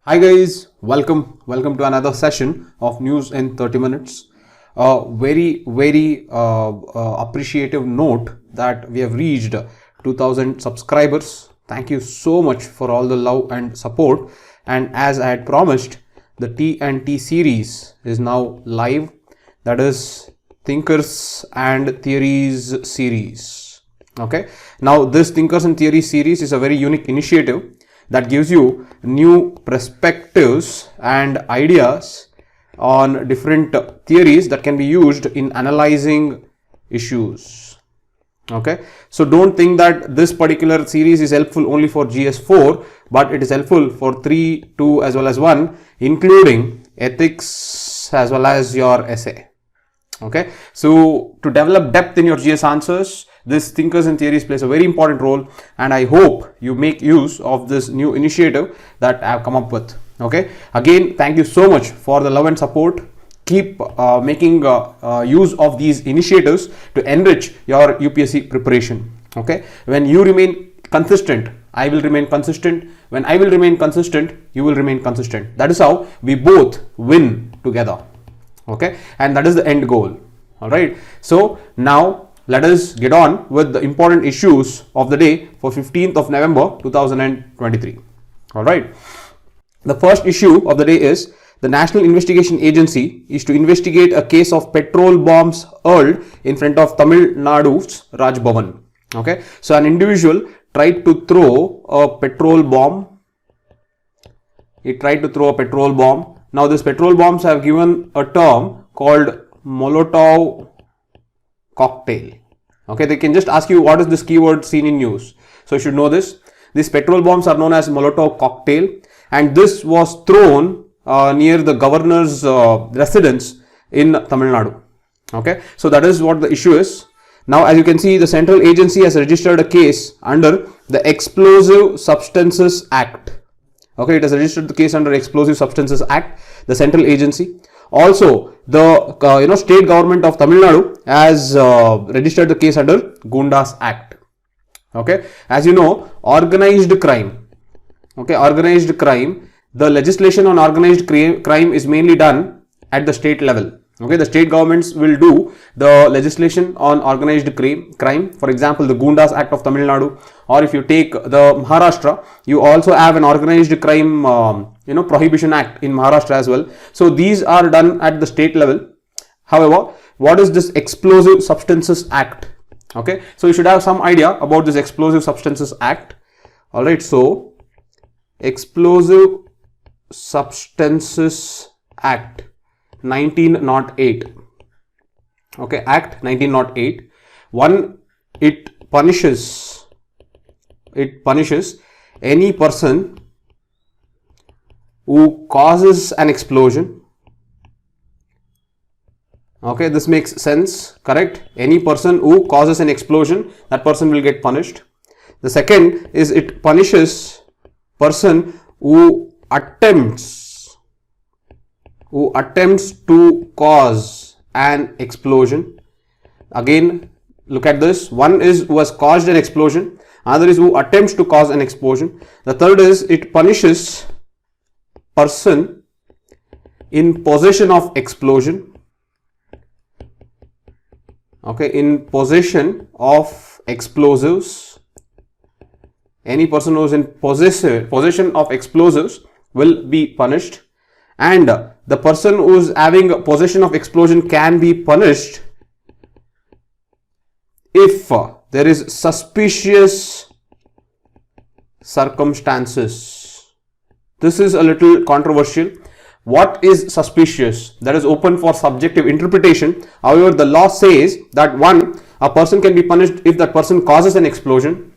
Hi guys, welcome to another session of News in 30 Minutes. Very appreciative note that we have reached 2000 subscribers. Thank you so much for all the love and support. And as I had promised, the T&T series is now live. That is Thinkers and Theories series. Okay. Now this Thinkers and Theories series is a very unique initiative that gives you new perspectives and ideas on different theories that can be used in analyzing issues. Okay, so don't think that this particular series is helpful only for GS4, but it is helpful for 3, 2 as well as 1, including ethics as well as your essay. Okay, so to develop depth in your GS answers, this Thinkers and Theories plays a very important role, and I hope you make use of this new initiative that I have come up with. Okay, again, thank you so much for the love and support. Keep making use of these initiatives to enrich your UPSC preparation. Okay, when you remain consistent, I will remain consistent. When I will remain consistent, you will remain consistent. That is how we both win together. Okay, and that is the end goal. All right, so now let us get on with the important issues of the day for 15th of November 2023. All right, the first issue of the day is the National Investigation Agency is to investigate a case of petrol bombs hurled in front of Tamil Nadu's Raj Bhavan. Okay, so an individual tried to throw a petrol bomb. He tried to throw a petrol bomb. Now, these petrol bombs have given a term called Molotov cocktail. Okay, they can just ask you what is this keyword seen in news. So you should know this. These petrol bombs are known as Molotov cocktail, and this was thrown near the governor's residence in Tamil Nadu. Okay, so that is what the issue is. Now, as you can see, the central agency has registered a case under the Explosive Substances Act. Okay, it has registered the case under Explosive Substances Act, the central agency. Also, the state government of Tamil Nadu has registered the case under Gundas Act. Okay, as you know, organized crime. Okay, organized crime. The legislation on organized crime is mainly done at the state level. Okay, the state governments will do the legislation on organized crime. For example, the Gundas Act of Tamil Nadu, or if you take the Maharashtra, you also have an organized crime, Prohibition Act in Maharashtra as well. So these are done at the state level. However, what is this Explosive Substances Act? Okay, so you should have some idea about this Explosive Substances Act. All right, so Explosive Substances Act 1908. Okay, Act 1908. One, it punishes any person who causes an explosion. Okay, this makes sense, correct? Any person who causes an explosion, that person will get punished. The second is it punishes person who attempts to cause an explosion. Again, look at this. One is who has caused an explosion, another is who attempts to cause an explosion. The third is it punishes person in possession of explosion. Okay, in possession of explosives. Any person who is in possession of explosives will be punished, and the person who is having possession of explosion can be punished if there is suspicious circumstances. This is a little controversial. What is suspicious? That is open for subjective interpretation. However, the law says that one, a person can be punished if that person causes an explosion.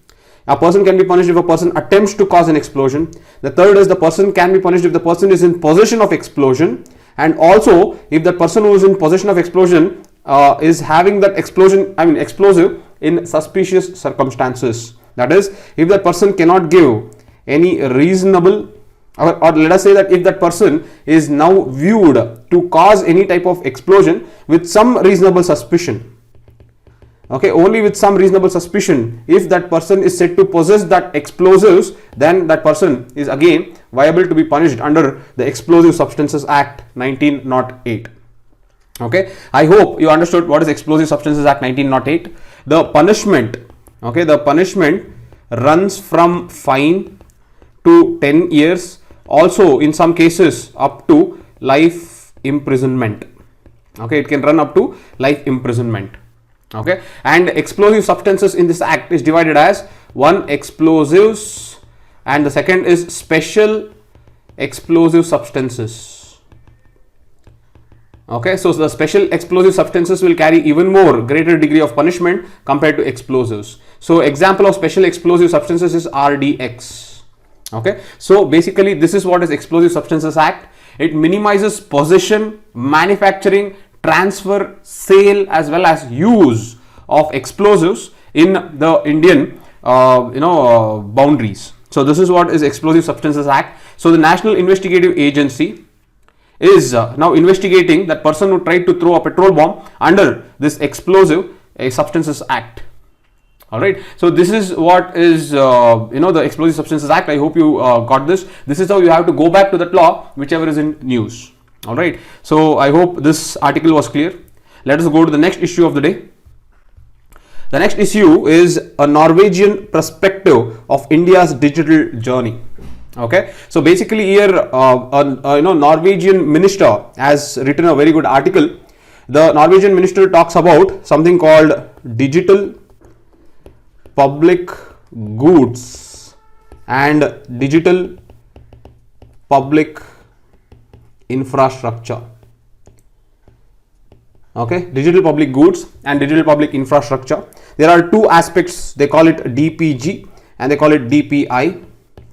A person can be punished if a person attempts to cause an explosion. The third is the person can be punished if the person is in possession of explosion, and also if the person who is in possession of explosion is having that explosive in suspicious circumstances. That is, if that person cannot give any reasonable, or let us say that if that person is now viewed to cause any type of explosion with some reasonable suspicion. okay, only with some reasonable suspicion. If that person is said to possess that explosives, then that person is again liable to be punished under the Explosive Substances Act 1908. Okay, I hope you understood what is Explosive Substances Act 1908. The punishment, okay, the punishment runs from fine to 10 years, also in some cases up to life imprisonment. Okay, it can run up to life imprisonment. Okay, and explosive substances in this act is divided as one, explosives, and the second is special explosive substances. Okay, so the special explosive substances will carry even more greater degree of punishment compared to explosives. So example of special explosive substances is RDX. Okay, so basically this is what is Explosive Substances Act. It minimizes possession, manufacturing, transfer, sale as well as use of explosives in the Indian boundaries. So this is what is Explosive Substances Act. So the National Investigative Agency is now investigating that person who tried to throw a petrol bomb under this Explosive Substances Act. All right, so this is what is the Explosive Substances Act. I hope you got this. This is how you have to go back to that law, whichever is in news. All right, so I hope this article was clear. Let us go to the next issue of the day. The next issue is a Norwegian perspective of India's digital journey. Okay, so basically here a Norwegian minister has written a very good article. The Norwegian minister talks about something called digital public goods and digital public infrastructure. Okay, digital public goods and digital public infrastructure. There are two aspects. They call it DPG and they call it DPI.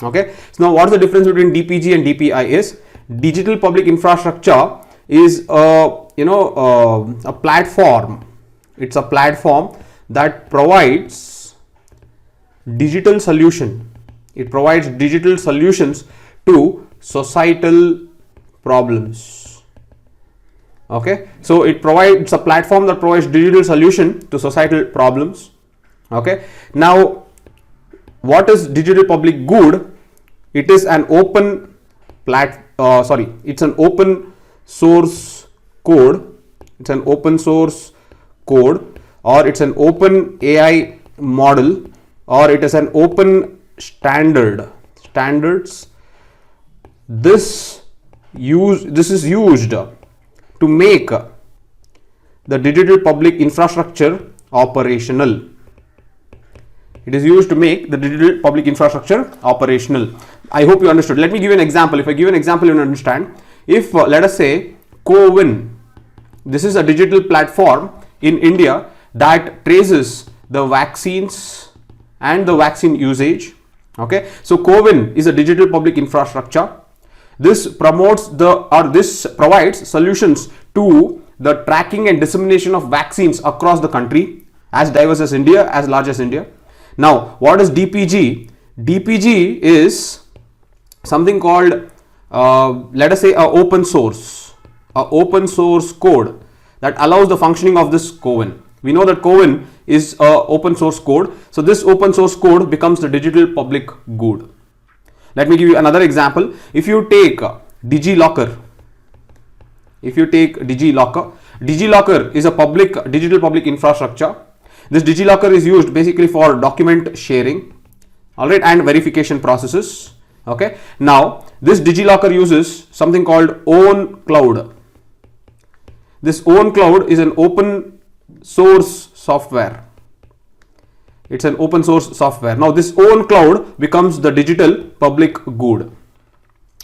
Okay, so now what is the difference between DPG and DPI is digital public infrastructure is a platform. It's a platform that provides digital solution. It provides digital solutions to societal problems. Okay, so it's a platform that provides digital solution to societal problems. Okay, now what is digital public good? It is an open it's an open source code. It's an open source code, or it's an open AI model, or it is an open standards. This is used to make the digital public infrastructure operational. It is used to make the digital public infrastructure operational. I hope you understood. Let me give you an example. If I give an example, you will understand. If let us say CoWIN, this is a digital platform in India that traces the vaccines and the vaccine usage. Okay, so CoWIN is a digital public infrastructure. This provides solutions to the tracking and dissemination of vaccines across the country, as diverse as India, as large as India. Now, what is DPG? DPG is something called, let us say, a open source code that allows the functioning of this CoWIN. We know that CoWIN is a open source code. So this open source code becomes the digital public good. Let me give you another example. If you take DigiLocker, DigiLocker is a digital public infrastructure. This DigiLocker is used basically for document sharing, all right, and verification processes. Okay, now this DigiLocker uses something called Own Cloud. This Own Cloud is an open source software. It's an open source software. Now this Own Cloud becomes the digital public good.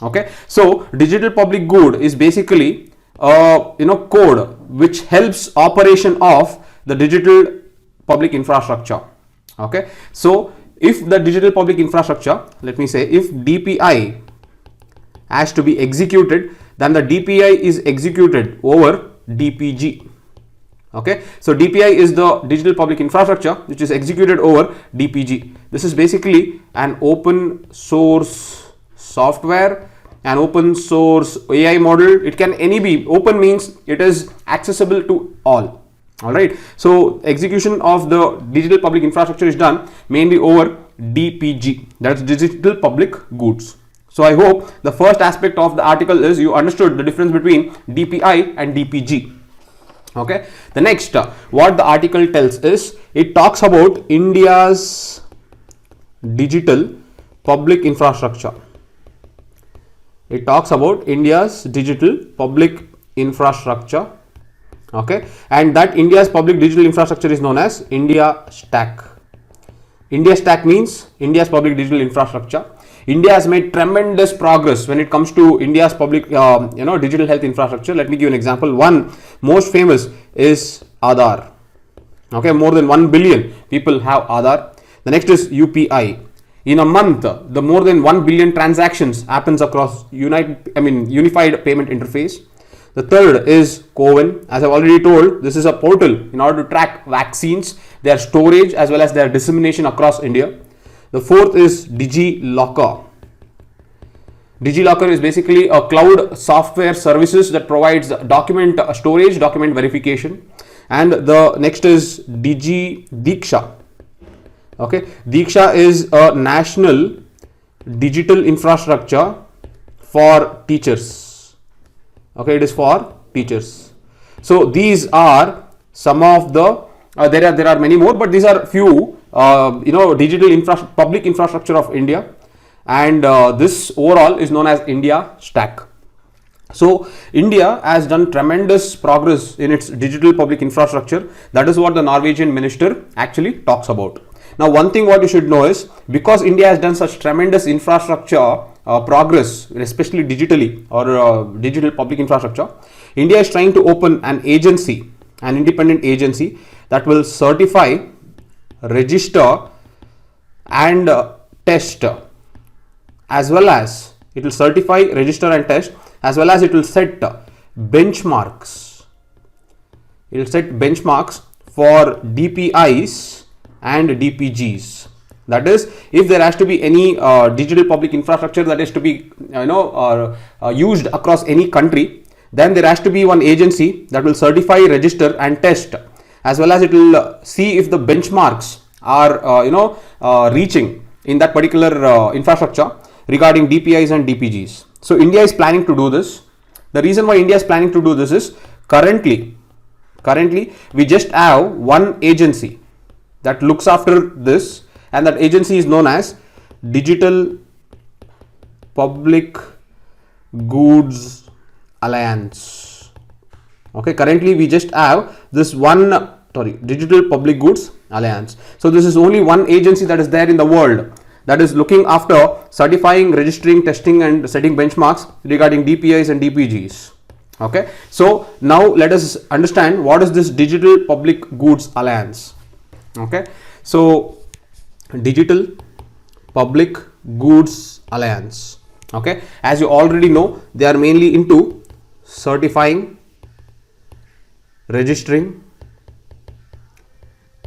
Okay, so digital public good is basically code which helps operation of the digital public infrastructure. Okay, so if the digital public infrastructure, let me say, if DPI has to be executed, then the DPI is executed over DPG. Okay, so DPI is the digital public infrastructure which is executed over DPG. This is basically an open source software, an open source AI model. It can be open, means it is accessible to all. All right. So execution of the digital public infrastructure is done mainly over DPG, that's digital public goods. So I hope the first aspect of the article is you understood the difference between DPI and DPG. Okay. The next, what the article tells is it talks about India's digital public infrastructure. It talks about India's digital public infrastructure. Okay, and that India's public digital infrastructure is known as India Stack. India Stack means India's public digital infrastructure. India has made tremendous progress when it comes to India's public digital health infrastructure. Let me give you an example. One most famous is Aadhaar. Okay, more than 1 billion people have Aadhaar. The next is UPI. In a month, the more than 1 billion transactions happens across unified payment interface. The third is CoWIN. As I've already told, this is a portal in order to track vaccines, their storage as well as their dissemination across India. The fourth is DigiLocker. DigiLocker is basically a cloud software services that provides document storage, document verification. And the next is DigiDiksha. Okay, Diksha is a national digital infrastructure for teachers. Okay, it is for teachers. So these are some of the there are many more, but these are few digital public infrastructure of India, and this overall is known as India Stack. So India has done tremendous progress in its digital public infrastructure. That is what the Norwegian minister actually talks about. Now, one thing what you should know is, because India has done such tremendous infrastructure progress, especially digitally or digital public infrastructure, India is trying to open an agency, an independent agency that will certify, register and test, as well as it will certify, register and test, as well as it will set benchmarks. It will set benchmarks for DPIs and DPGs. That is, if there has to be any digital public infrastructure that is to be used across any country, then there has to be one agency that will certify, register and test, as well as it will see if the benchmarks are reaching in that particular infrastructure regarding DPIs and DPGs. So India is planning to do this. The reason why India is planning to do this is currently we just have one agency that looks after this, and that agency is known as Digital Public Goods Alliance. Okay, currently we just have this Digital Public Goods Alliance. So this is only one agency that is there in the world that is looking after certifying, registering, testing and setting benchmarks regarding DPIs and DPGs. Okay, so now let us understand what is this Digital Public Goods Alliance. Okay, so Digital Public Goods Alliance. Okay, as you already know, they are mainly into certifying, registering,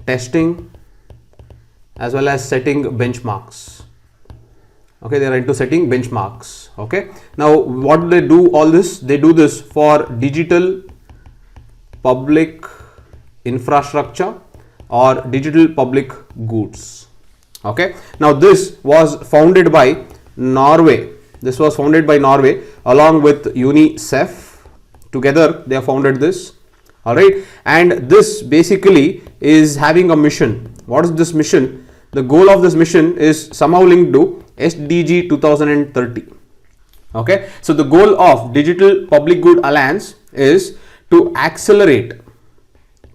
testing, as well as setting benchmarks. Okay, they are into setting benchmarks. Okay, now what do they do all this? They do this for digital public infrastructure or digital public goods. Okay, now this was founded by Norway. This was founded by Norway along with UNICEF. Together they have founded this. All right, and this basically is having a mission. What is this mission? The goal of this mission is somehow linked to SDG 2030. Okay, so the goal of Digital Public Good Alliance is to accelerate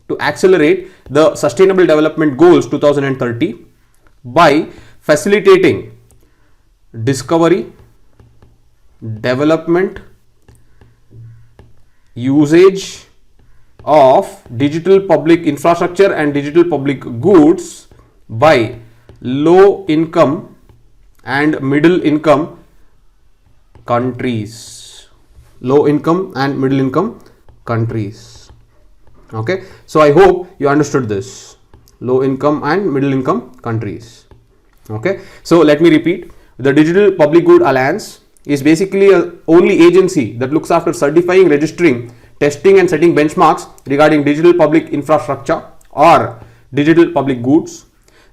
the Sustainable Development Goals 2030 by facilitating discovery, development, usage of digital public infrastructure and digital public goods by low income and middle income countries. Low income and middle income countries. Okay, so I hope you understood this. Low income and middle income countries. Okay, so let me repeat. The Digital Public Good Alliance is basically a only agency that looks after certifying, registering, testing and setting benchmarks regarding digital public infrastructure or digital public goods.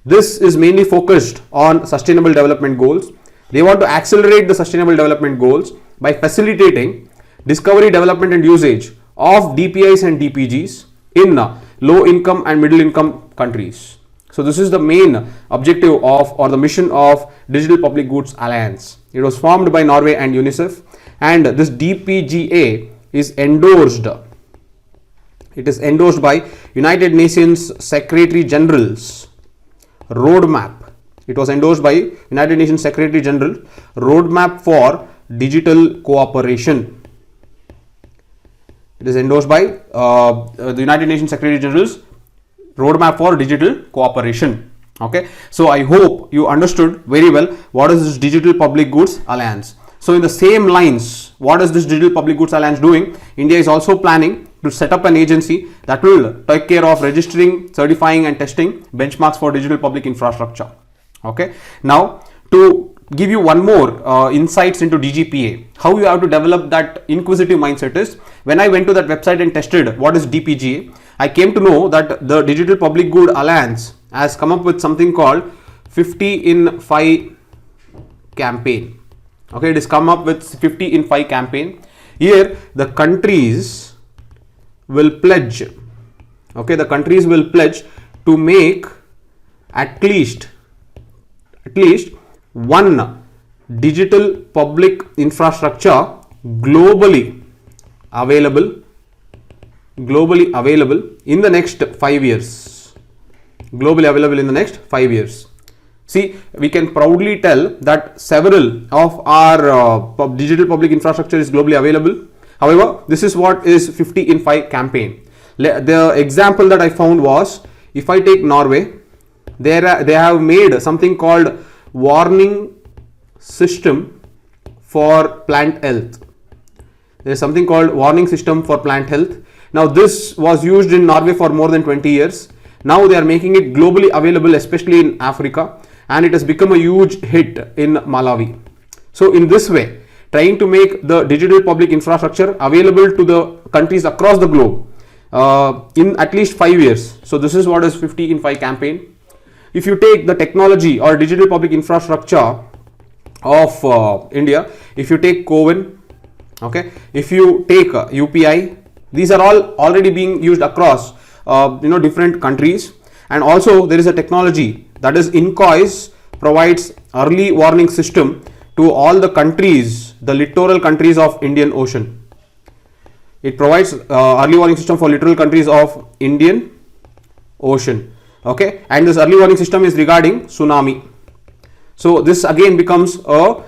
This is mainly focused on sustainable development goals. They want to accelerate the sustainable development goals by facilitating discovery, development and usage of DPIs and DPGs in low income and middle income countries. So this is the main objective of or the mission of Digital Public Goods Alliance. It was formed by Norway and UNICEF, and this DPGA is endorsed. It is endorsed by United Nations Secretary General's roadmap. It was endorsed by United Nations Secretary General roadmap for digital cooperation. It is endorsed by the United Nations Secretary General's roadmap for digital cooperation. Okay, so I hope you understood very well what is this Digital Public Goods Alliance. So in the same lines, what is this Digital Public Goods Alliance doing? India is also planning to set up an agency that will take care of registering, certifying and testing benchmarks for digital public infrastructure. Okay, now to give you one more insights into DGPA, how you have to develop that inquisitive mindset is, when I went to that website and tested what is DPGA, I came to know that the Digital Public Good Alliance has come up with something called 50 in 5 campaign. Okay, it has come up with 50 in 5 campaign. Here the countries will pledge, okay, the countries will pledge to make at least one digital public infrastructure globally available in the next 5 years. Globally available in the next 5 years. See, we can proudly tell that several of our digital public infrastructure is globally available. However, this is what is 50 in 5 campaign. The example that I found was, if I take Norway, they have made something called warning system for plant health. There is something called warning system for plant health. Now this was used in Norway for more than 20 years. Now they are making it globally available, especially in Africa, and it has become a huge hit in Malawi. So in this way, trying to make the digital public infrastructure available to the countries across the globe in at least 5 years. So this is what is 50 in 5 campaign. If you take the technology or digital public infrastructure of India, if you take CoWIN, okay, if you take UPI, these are all already being used across different countries. And also there is a technology that is INCOIS provides early warning system to all the countries, the littoral countries of Indian Ocean. It provides early warning system for littoral countries of Indian Ocean. Okay, and this early warning system is regarding tsunami. So this again becomes a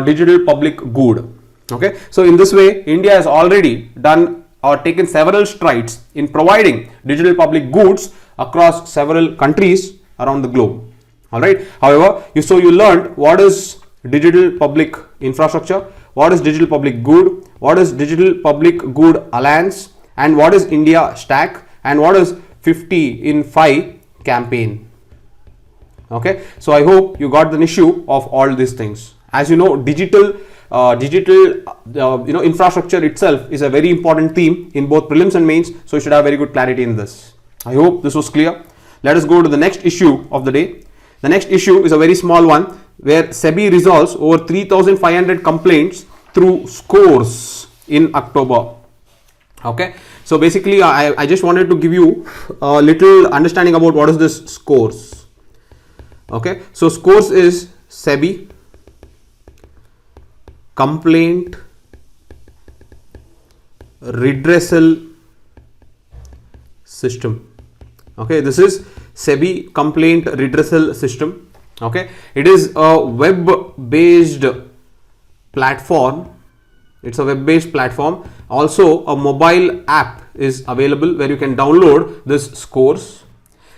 digital public good. Okay, so in this way, India has already done or taken several strides in providing digital public goods across several countries around the globe. All right. However, you learned what is digital public infrastructure, what is digital public good, what is digital public good alliance, and what is India stack, and what is 50 in 5 campaign. Okay, so I hope you got the issue of all these things. As you know, digital infrastructure itself is a very important theme in both prelims and mains, so you should have very good clarity in this. I hope this was clear. Let us go to the next issue of the day. The next issue is a very small one, where SEBI resolves over 3,500 complaints through scores in October. Okay, so basically I just wanted to give you a little understanding about what is this scores. Okay, so scores is SEBI complaint redressal system. Okay, this is SEBI complaint redressal system. Okay, it is a web-based platform. It's a web-based platform. Also, a mobile app is available where you can download this scores.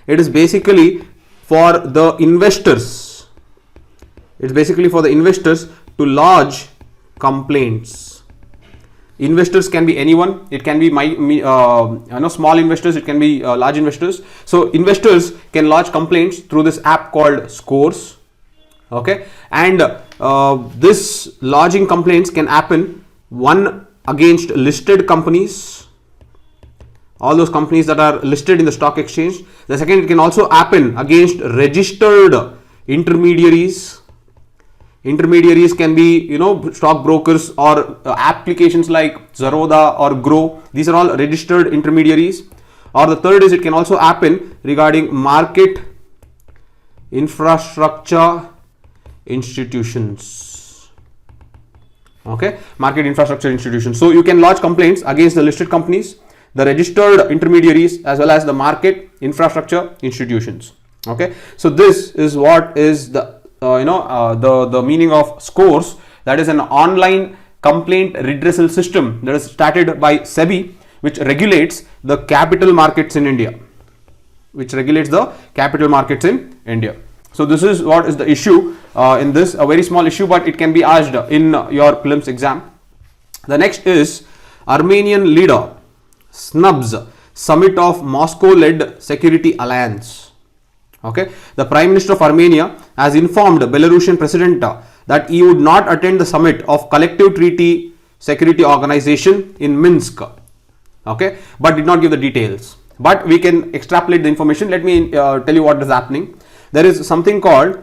It is basically for the investors. It's basically for the investors to lodge complaints. Investors can be anyone. It can be small investors. It can be large investors. So investors can lodge complaints through this app called Scores. Okay, and this lodging complaints can happen one against listed companies. all those companies that are listed in the stock exchange. The second, it can also happen against registered intermediaries. Intermediaries can be, stock brokers or applications like Zerodha or Grow. These are all registered intermediaries. Or the third is, it can also happen regarding market infrastructure institutions. Okay, market infrastructure institutions. So you can lodge complaints against the listed companies, the registered intermediaries, as well as the market infrastructure institutions. Okay, so this is what is the the meaning of SCORES. That is an online complaint redressal system that is started by SEBI, which regulates the capital markets in India. So this is what is the issue in this, a very small issue, but it can be asked in your prelims exam. The next is, Armenian leader snubs summit of Moscow-led security alliance. Okay, the Prime Minister of Armenia has informed Belarusian President that he would not attend the summit of Collective Treaty Security Organization in Minsk. Okay, but did not give the details. But we can extrapolate the information. Let me tell you what is happening. There is something called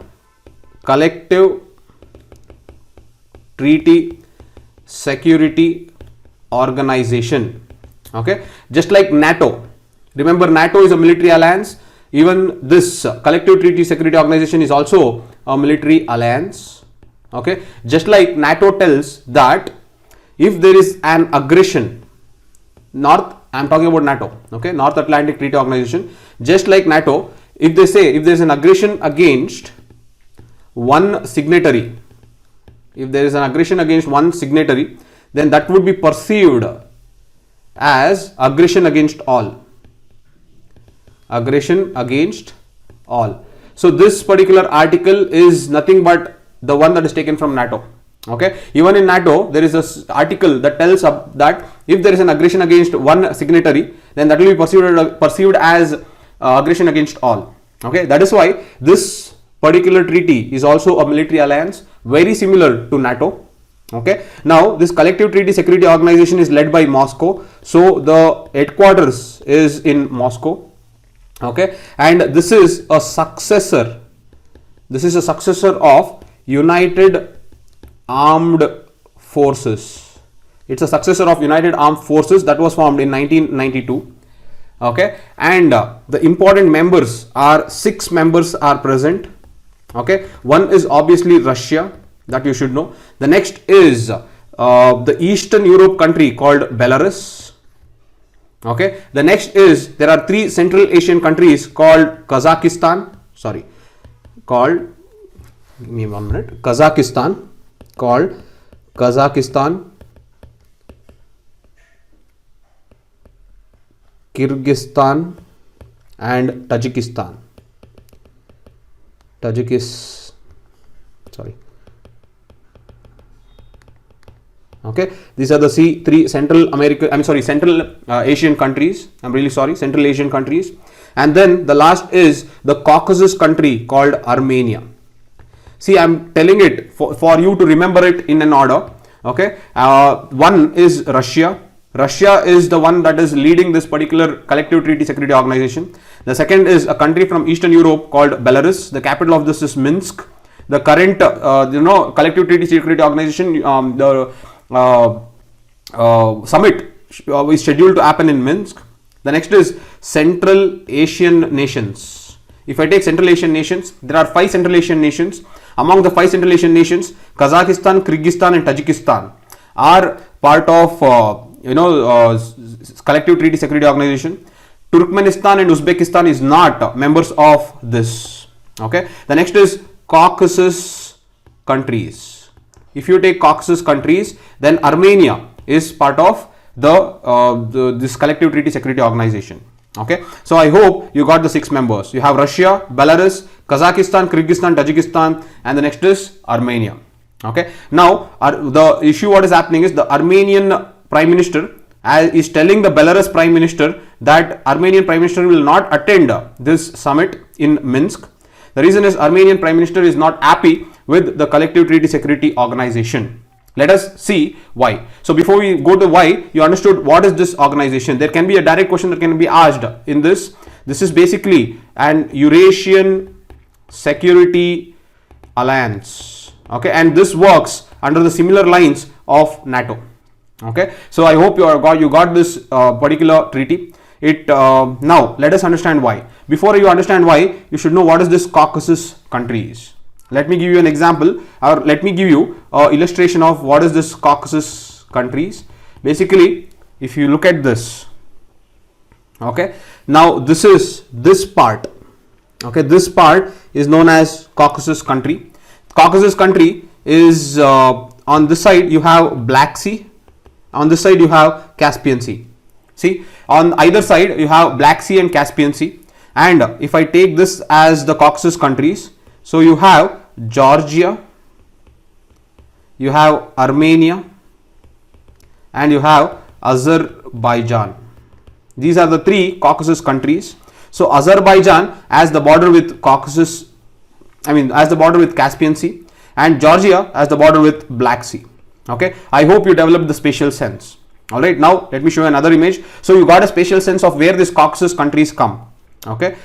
Collective Treaty Security Organization. Okay, just like NATO. Remember, NATO is a military alliance. Even this Collective Treaty Security Organization is also a military alliance. Okay, just like NATO tells that if there is an aggression, I am talking about NATO, okay, North Atlantic Treaty Organization. Just like NATO, if they say if there is an aggression against one signatory, then that would be perceived as aggression against all. So this particular article is nothing but the one that is taken from NATO. Okay, even in NATO there is this article that tells that if there is an aggression against one signatory, then that will be perceived as aggression against all. Okay, that is why this particular treaty is also a military alliance, very similar to NATO. Okay, now this Collective Treaty Security Organization is led by Moscow, so the headquarters is in Moscow. Okay, and this is a successor of United Armed Forces. It's a successor of United Armed Forces that was formed in 1992. Okay, and the important members are 6 members are present. Okay, one is obviously Russia, that you should know. The next is the Eastern Europe country called Belarus. Okay, the next is, there are 3 Central Asian countries called Kazakhstan, Kyrgyzstan and Tajikistan. Okay, these are the three Central Asian countries. Central Asian countries. And then the last is the Caucasus country called Armenia. See, I am telling it for you to remember it in an order. Okay, one is Russia. Russia is the one that is leading this particular Collective Treaty Security Organization. The second is a country from Eastern Europe called Belarus. The capital of this is Minsk. The current Collective Treaty Security Organization summit is scheduled to happen in Minsk. The next is Central Asian nations. If I take Central Asian nations, there are 5 Central Asian nations. Among the 5 Central Asian nations, Kazakhstan, Kyrgyzstan and Tajikistan are part of Collective Treaty Security Organization. Turkmenistan and Uzbekistan is not members of this. Okay, the next is Caucasus countries. If you take Caucasus countries, then Armenia is part of this Collective Treaty Security Organization. Okay, so I hope you got the 6 members. You have Russia, Belarus, Kazakhstan, Kyrgyzstan, Tajikistan, and the next is Armenia. Okay, now the issue what is happening is the Armenian Prime Minister is telling the Belarus Prime Minister that Armenian Prime Minister will not attend this summit in Minsk. The reason is Armenian Prime Minister is not happy with the Collective Treaty Security Organization. Let us see why. So before we go to why, you understood what is this organization. There can be a direct question that can be asked in this. This is basically an Eurasian Security Alliance. Okay, and this works under the similar lines of NATO. Okay, so I hope you got this particular treaty. Now let us understand why. Before you understand why, you should know what is this Caucasus countries. Let me give you an example, or let me give you an illustration of what is this Caucasus countries. Basically, if you look at this, okay, now this is this part. Okay, this part is known as Caucasus country. Caucasus country is on this side you have Black Sea, on this side you have Caspian Sea. See, on either side you have Black Sea and Caspian Sea. And if I take this as the Caucasus countries, so you have Georgia, you have Armenia, and you have Azerbaijan. These are the three Caucasus countries. So Azerbaijan as the border with as the border with Caspian Sea, and Georgia as the border with Black Sea. Okay, I hope you developed the spatial sense. All right, now let me show you another image. So you got a spatial sense of where these Caucasus countries come. Okay,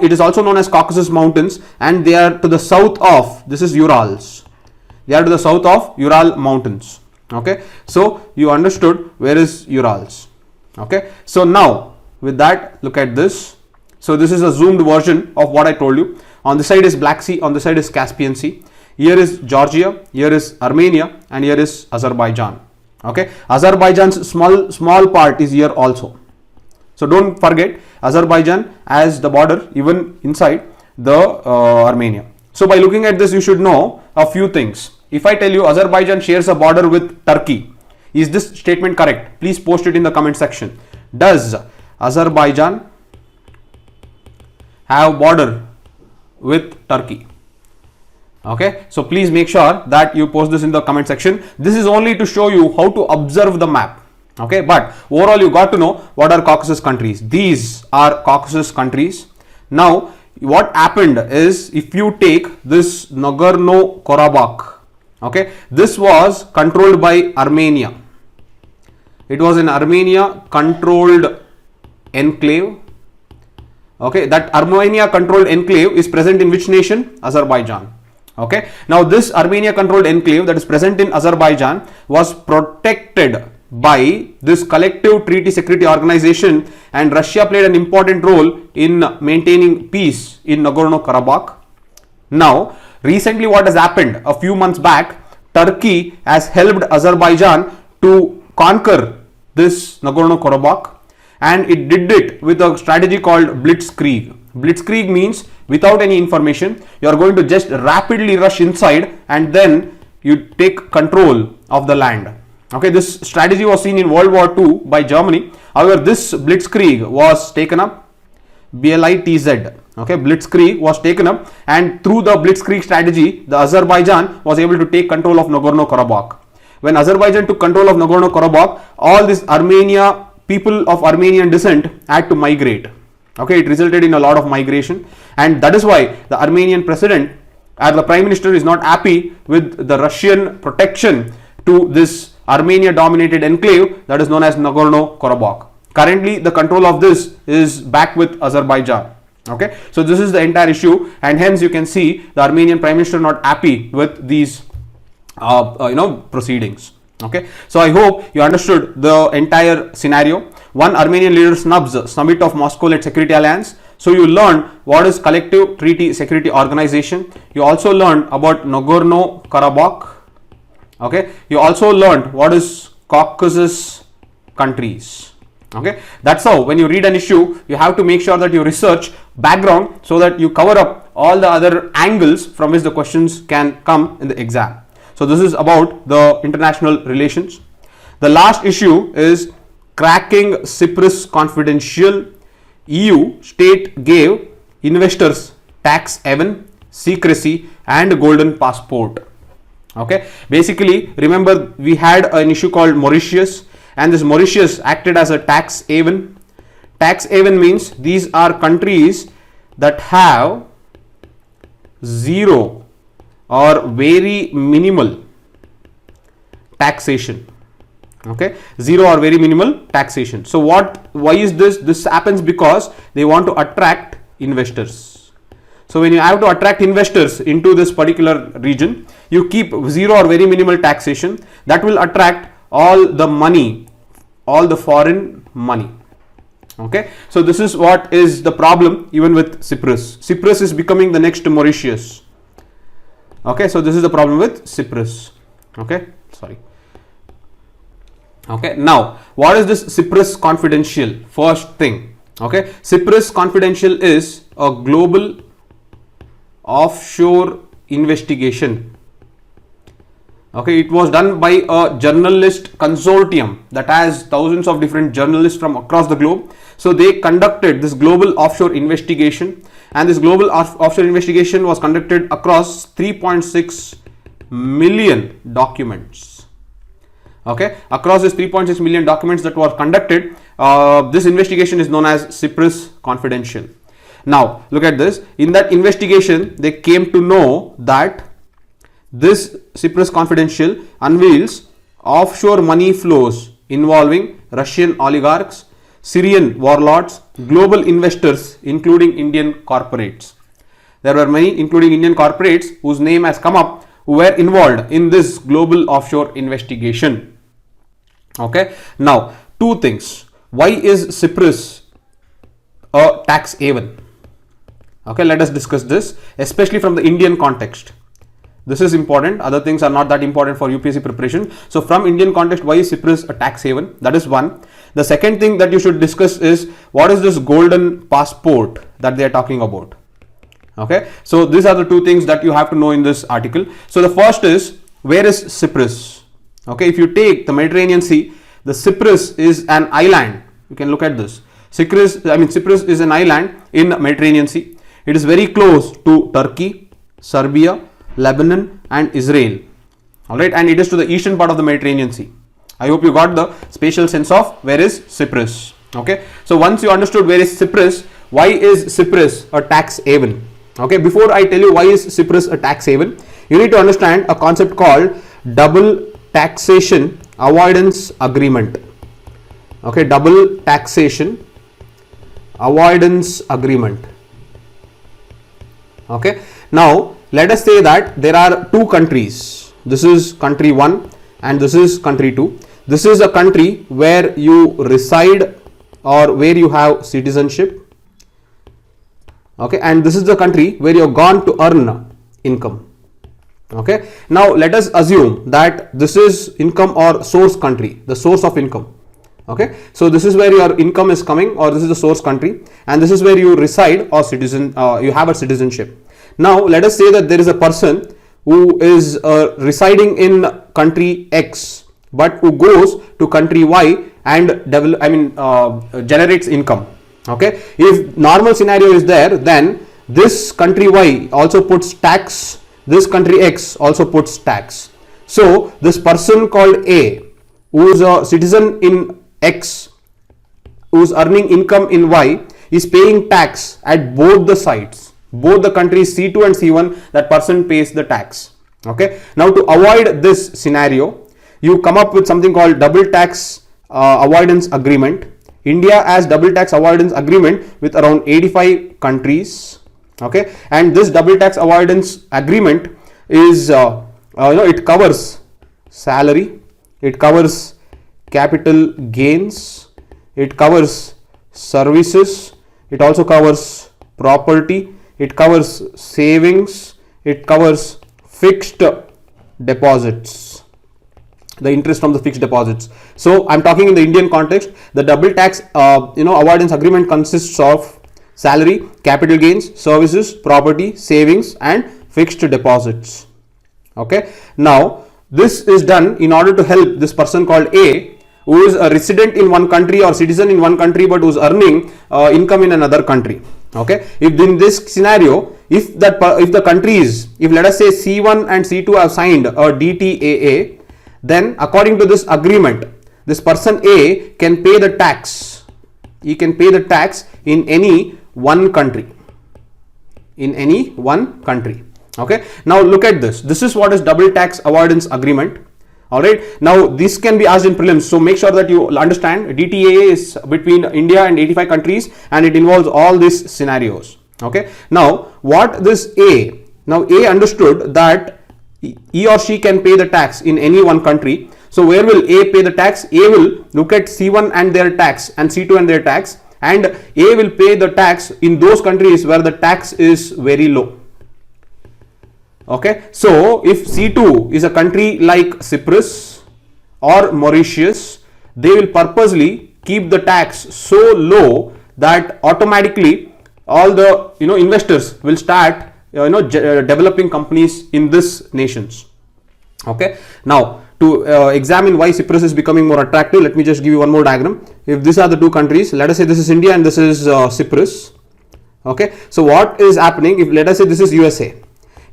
it is also known as Caucasus Mountains, and they are to the south of, this is Urals. They are to the south of Ural Mountains. Okay, so you understood where is Urals. Okay, so now with that, look at this. So this is a zoomed version of what I told you. On the side is Black Sea, on the side is Caspian Sea. Here is Georgia, here is Armenia, and here is Azerbaijan. Okay, Azerbaijan's small part is here also. So don't forget Azerbaijan as the border even inside the Armenia. So by looking at this, you should know a few things. If I tell you Azerbaijan shares a border with Turkey, is this statement correct? Please post it in the comment section. Does Azerbaijan have border with Turkey? Okay, so please make sure that you post this in the comment section. This is only to show you how to observe the map. Okay, but overall you got to know what are Caucasus countries. These are Caucasus countries. Now what happened is, if you take this Nagorno-Karabakh, okay, this was controlled by Armenia. It was an Armenia controlled enclave. Okay, that Armenia controlled enclave is present in which nation? Azerbaijan. Okay, now this Armenia controlled enclave that is present in Azerbaijan was protected by this collective treaty security organization, and Russia played an important role in maintaining peace in Nagorno-Karabakh. Now recently what has happened, a few months back, Turkey has helped Azerbaijan to conquer this Nagorno-Karabakh, and it did it with a strategy called Blitzkrieg. Blitzkrieg means without any information, you are going to just rapidly rush inside and then you take control of the land. Okay, this strategy was seen in World War II by Germany. However, this Blitzkrieg was taken up, BLITZ. Okay, Blitzkrieg was taken up, and through the Blitzkrieg strategy, the Azerbaijan was able to take control of Nagorno-Karabakh. When Azerbaijan took control of Nagorno-Karabakh, all this people of Armenian descent had to migrate. Okay, it resulted in a lot of migration, and that is why the Armenian president or the prime minister is not happy with the Russian protection to this Armenia dominated enclave that is known as Nagorno-Karabakh. Currently the control of this is back with Azerbaijan. Okay, so this is the entire issue, and hence you can see the Armenian prime minister not happy with these proceedings. Okay, so I hope you understood the entire scenario. One Armenian leader snubs summit of Moscow-led security alliance. So you learned what is collective treaty security organization. You also learned about Nagorno-Karabakh. Okay, you also learned what is Caucasus countries. Okay, that's how when you read an issue, you have to make sure that you research background so that you cover up all the other angles from which the questions can come in the exam. So this is about the international relations. The last issue is cracking Cyprus confidential. EU state gave investors tax haven, secrecy and golden passport. Okay, basically remember we had an issue called Mauritius, and this Mauritius acted as a tax haven. Tax haven means these are countries that have zero or very minimal taxation. Okay, zero or very minimal taxation. So why is this? This happens because they want to attract investors. So when you have to attract investors into this particular region, you keep zero or very minimal taxation. That will attract all the money, all the foreign money. Okay, so this is what is the problem even with Cyprus. Cyprus is becoming the next Mauritius. Okay, so this is the problem with Cyprus. Okay, sorry. Okay, now what is this Cyprus Confidential? First thing, okay, Cyprus Confidential is a global offshore investigation. Okay, it was done by a journalist consortium that has thousands of different journalists from across the globe. So they conducted this global offshore investigation, and this global offshore investigation was conducted across 3.6 million documents. Okay, across this 3.6 million documents that were conducted, this investigation is known as Cyprus Confidential. Now look at this. In that investigation, they came to know that this Cyprus Confidential unveils offshore money flows involving Russian oligarchs, Syrian warlords, global investors, including Indian corporates. There were many, including Indian corporates, whose name has come up, who were involved in this global offshore investigation. Okay, now two things. Why is Cyprus a tax haven? Okay, let us discuss this, especially from the Indian context. This is important. Other things are not that important for UPSC preparation. So from Indian context, why is Cyprus a tax haven? That is one. The second thing that you should discuss is what is this golden passport that they are talking about. Okay, so these are the two things that you have to know in this article. So the first is, where is Cyprus? Okay, if you take the Mediterranean Sea, the Cyprus is an island. You can look at this. Cyprus is an island in the Mediterranean Sea. It is very close to Turkey, Serbia, Lebanon and Israel. Alright, and it is to the eastern part of the Mediterranean Sea. I hope you got the spatial sense of where is Cyprus. Okay, so once you understood where is Cyprus, why is Cyprus a tax haven? Okay, before I tell you why is Cyprus a tax haven, you need to understand a concept called double taxation avoidance agreement. Okay, double taxation avoidance agreement. Okay, now let us say that there are two countries. This is country 1 and this is country 2. This is a country where you reside or where you have citizenship. Okay, and this is the country where you have gone to earn income. Okay, now let us assume that this is income or source country, the source of income. Okay, so this is where your income is coming, or this is the source country, and this is where you reside or citizen, you have a citizenship. Now let us say that there is a person who is residing in country X, but who goes to country Y and generates income. Okay, if normal scenario is there, then this country Y also puts tax, this country X also puts tax. So this person called A, who is a citizen in X, who is earning income in Y, is paying tax at both the sides, both the countries C2 and C1. That person pays the tax. Okay, now to avoid this scenario, you come up with something called double tax avoidance agreement. India has double tax avoidance agreement with around 85 countries. Okay, and this double tax avoidance agreement is it covers salary, it covers capital gains, it covers services, it also covers property, it covers savings, it covers fixed deposits, the interest from the fixed deposits. So I'm talking in the Indian context. The double tax avoidance agreement consists of salary, capital gains, services, property, savings and fixed deposits. Okay, now this is done in order to help this person called A, who is a resident in one country or citizen in one country but who is earning income in another country. Okay, if in this scenario, if the countries, if let us say C1 and C2 have signed a DTAA, then according to this agreement, this person A can pay the tax. He can pay the tax in any one country. In any one country. Okay. Now look at this. This is what is double tax avoidance agreement All right. Now this can be asked in prelims, so make sure that you understand DTAA is between India and 85 countries, and it involves all these scenarios. Okay. Now what this A? Now A understood that he or she can pay the tax in any one country. So where will A pay the tax? A will look at C1 and their tax and C2 and their tax, and A will pay the tax in those countries where the tax is very low. Okay, so if C2 is a country like Cyprus or Mauritius, they will purposely keep the tax so low that automatically all the investors will start developing companies in these nations. Okay, now to examine why Cyprus is becoming more attractive, let me just give you one more diagram. If these are the two countries, let us say this is India and this is Cyprus. Okay, so what is happening if let us say this is USA?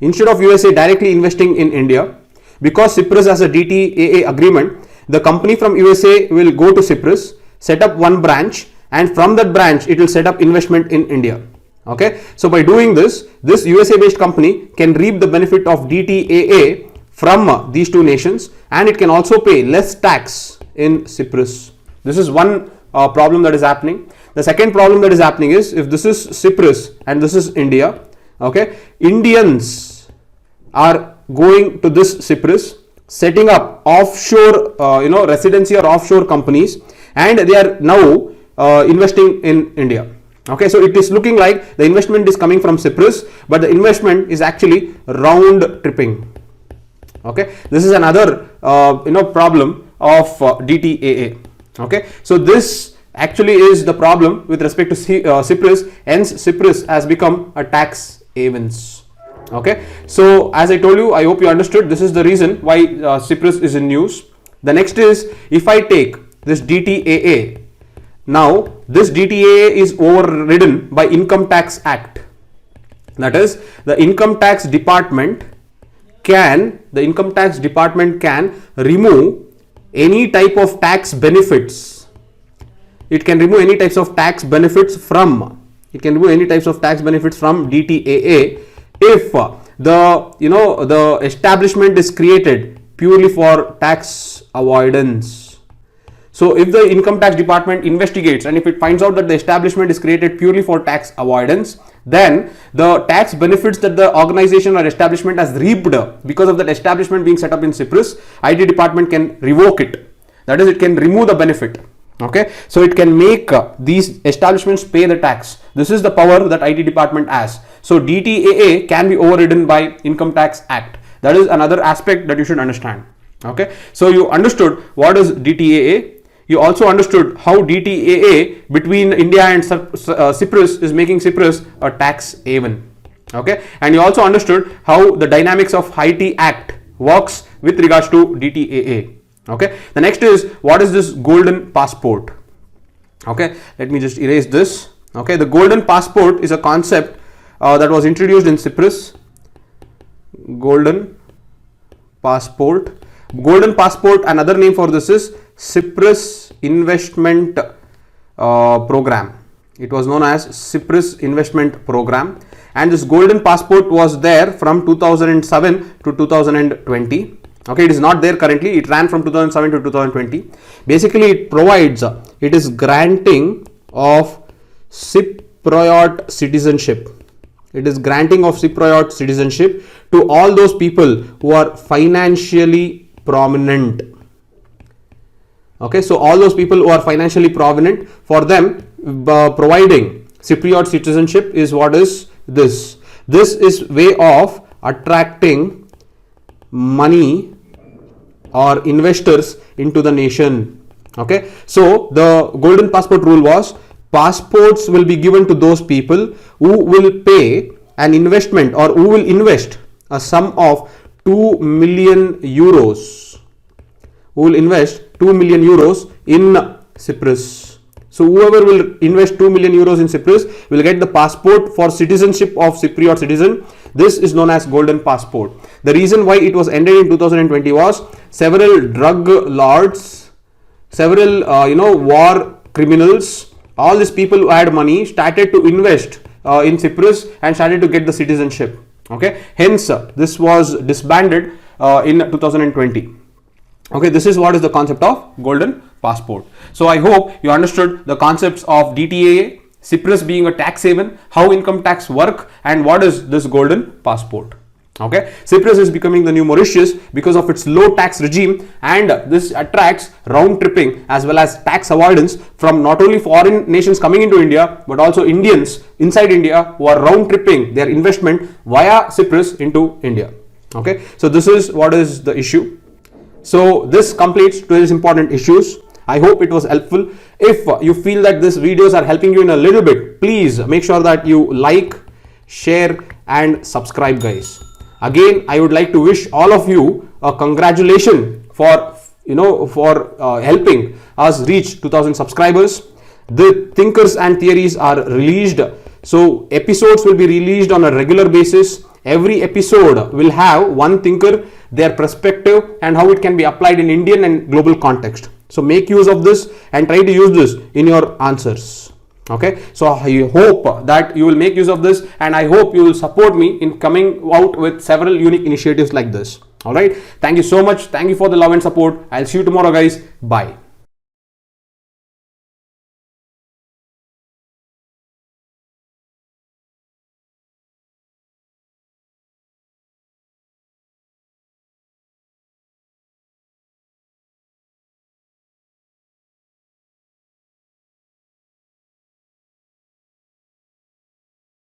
Instead of USA directly investing in India, because Cyprus has a DTAA agreement, the company from USA will go to Cyprus, set up one branch, and from that branch it will set up investment in India. Okay, so by doing this USA based company can reap the benefit of DTAA from these two nations, and it can also pay less tax in Cyprus. This is one problem that is happening. The second problem that is happening is, if this is Cyprus and this is India, okay, Indians are going to this Cyprus, setting up offshore residency or offshore companies, and they are now investing in India. Okay, so it is looking like the investment is coming from Cyprus, but the investment is actually round tripping. Okay, this is another problem of DTAA. Okay, so this actually is the problem with respect to Cyprus. Hence Cyprus has become a tax havens. Okay, so as I told you, I hope you understood, this is the reason why Cyprus is in news. The next is, if I take this DTAA, now this DTAA is overridden by Income Tax Act. That is, the Income Tax Department can remove any type of tax benefits. It can remove any types of tax benefits from DTAA if the establishment is created purely for tax avoidance. So if the Income Tax Department investigates and if it finds out that the establishment is created purely for tax avoidance, then the tax benefits that the organization or establishment has reaped because of that establishment being set up in Cyprus, IT department can revoke it. That is, it can remove the benefit. Okay, so it can make these establishments pay the tax. This is the power that IT department has. So DTAA can be overridden by Income Tax Act. That is another aspect that you should understand. Okay, so you understood what is DTAA. You also understood how DTAA between India and Cyprus is making Cyprus a tax haven. Okay, and you also understood how the dynamics of IT Act works with regards to DTAA. Okay, the next is, what is this golden passport? Okay, let me just erase this. Okay, the golden passport is a concept that was introduced in Cyprus. Golden passport. Golden passport, another name for this is Cyprus Investment Program. It was known as Cyprus Investment Program, and this golden passport was there from 2007 to 2020. Okay, it is not there currently. It ran from 2007 to 2020. Basically, it is granting of Cypriot citizenship. It is granting of Cypriot citizenship to all those people who are financially prominent. Okay, so all those people who are financially prominent, for them providing Cypriot citizenship is what is this. This is way of attracting money or investors into the nation. Okay, so the golden passport rule was, passports will be given to those people who will pay an investment or who will invest a sum of 2 million euros. Who will invest 2 million euros in Cyprus. So whoever will invest 2 million euros in Cyprus will get the passport for citizenship of Cypriot citizen. This is known as golden passport. The reason why it was ended in 2020 was several drug lords, several war criminals, all these people who had money started to invest in Cyprus and started to get the citizenship. Okay, hence this was disbanded in 2020. Okay, this is what is the concept of golden passport. So I hope you understood the concepts of DTAA, Cyprus being a tax haven, how income tax work, and what is this golden passport. Okay, Cyprus is becoming the new Mauritius because of its low tax regime, and this attracts round tripping as well as tax avoidance from not only foreign nations coming into India but also Indians inside India who are round tripping their investment via Cyprus into India. Okay, so this is what is the issue. So this completes 12 important issues. I hope it was helpful. If you feel that these videos are helping you in a little bit, please make sure that you like, share and subscribe, guys. Again, I would like to wish all of you a congratulations for helping us reach 2000 subscribers. The thinkers and theories are released, so episodes will be released on a regular basis. Every episode will have one thinker, their perspective and how it can be applied in Indian and global context. So make use of this and try to use this in your answers. Okay, so I hope that you will make use of this, and I hope you will support me in coming out with several unique initiatives like this. All right, thank you so much. Thank you for the love and support. I'll see you tomorrow, guys. Bye.